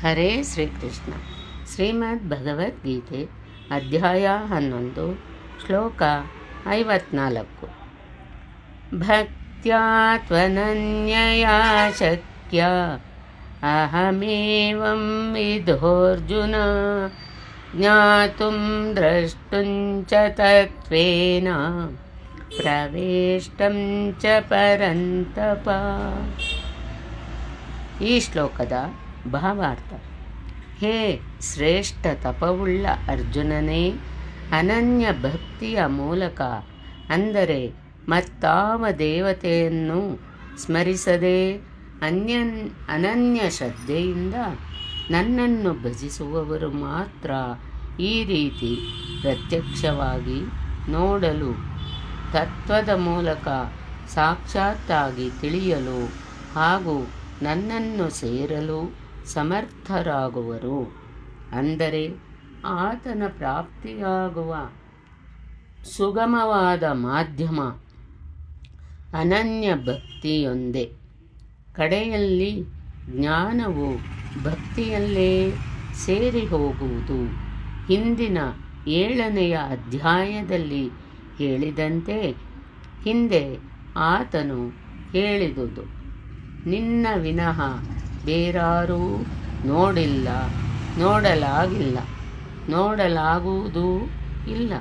ಹರೇ ಶ್ರೀಕೃಷ್ಣ. ಶ್ರೀಮದ್ ಭಗವದ್ಗೀತೆ ಅಧ್ಯಾಯ 11 ಶ್ಲೋಕ 54. ಭಕ್ತ್ಯಾ ತ್ವನನ್ಯಯಾ ಶಕ್ಯ ಅಹಮೇವಂ ವಿಧೋರ್ಜುನ ಜ್ಞಾತುಂ ದ್ರಷ್ಟುಂ ಚ ತತ್ವೇನ ಪ್ರವೇಷ್ಟಂ ಚ ಪರಂತಪ. ಈ ಶ್ಲೋಕದ ಭಾವಾರ್ಥ: ಹೇ ಶ್ರೇಷ್ಠ ತಪವುಳ್ಳ ಅರ್ಜುನನೇ, ಅನನ್ಯ ಭಕ್ತಿಯ ಮೂಲಕ, ಅಂದರೆ ಮತ್ತಾವ ದೇವತೆಯನ್ನು ಸ್ಮರಿಸದೆ ಅನನ್ಯ ಶ್ರದ್ಧೆಯಿಂದ ನನ್ನನ್ನು ಭಜಿಸುವವರು ಮಾತ್ರ ಈ ರೀತಿ ಪ್ರತ್ಯಕ್ಷವಾಗಿ ನೋಡಲು, ತತ್ವದ ಮೂಲಕ ಸಾಕ್ಷಾತ್ತಾಗಿ ತಿಳಿಯಲು ಹಾಗೂ ನನ್ನನ್ನು ಸೇರಲು ಸಮರ್ಥರಾಗುವರು. ಅಂದರೆ ಆತನ ಪ್ರಾಪ್ತಿಯಾಗುವ ಸುಗಮವಾದ ಮಾಧ್ಯಮ ಅನನ್ಯ ಭಕ್ತಿಯೊಂದೇ. ಕಡೆಯಲ್ಲಿ ಜ್ಞಾನವು ಭಕ್ತಿಯಲ್ಲೇ ಸೇರಿ ಹೋಗುವುದು. ಹಿಂದಿನ 7ನೆಯ ಅಧ್ಯಾಯದಲ್ಲಿ ಹೇಳಿದಂತೆ ಹಿಂದೆ ಆತನು ಹೇಳಿದುದು, ನಿನ್ನ ವಿನಃ ಬೇರಾರೂ ನೋಡಿಲ್ಲ, ನೋಡಲಾಗಿಲ್ಲ, ನೋಡಲಾಗುವುದೂ ಇಲ್ಲ.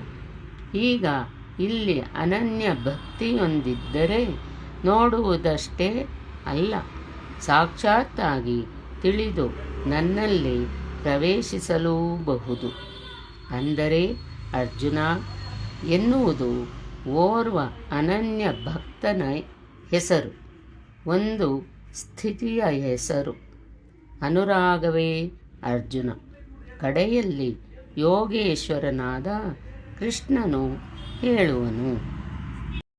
ಈಗ ಇಲ್ಲಿ ಅನನ್ಯ ಭಕ್ತಿಯೊಂದಿದ್ದರೆ ನೋಡುವುದಷ್ಟೇ ಅಲ್ಲ, ಸಾಕ್ಷಾತ್ತಾಗಿ ತಿಳಿದು ನನ್ನಲ್ಲಿ ಪ್ರವೇಶಿಸಲೂಬಹುದು. ಅಂದರೆ ಅರ್ಜುನ ಎನ್ನುವುದು ಓರ್ವ ಅನನ್ಯ ಭಕ್ತನ ಹೆಸರು, ಒಂದು ಸ್ಥಿತಿಯ ಹೆಸರು. ಅನುರಾಗವೇ ಅರ್ಜುನ. ಕಡೆಯಲ್ಲಿ ಯೋಗೇಶ್ವರನಾದ ಕೃಷ್ಣನು ಹೇಳುವನು.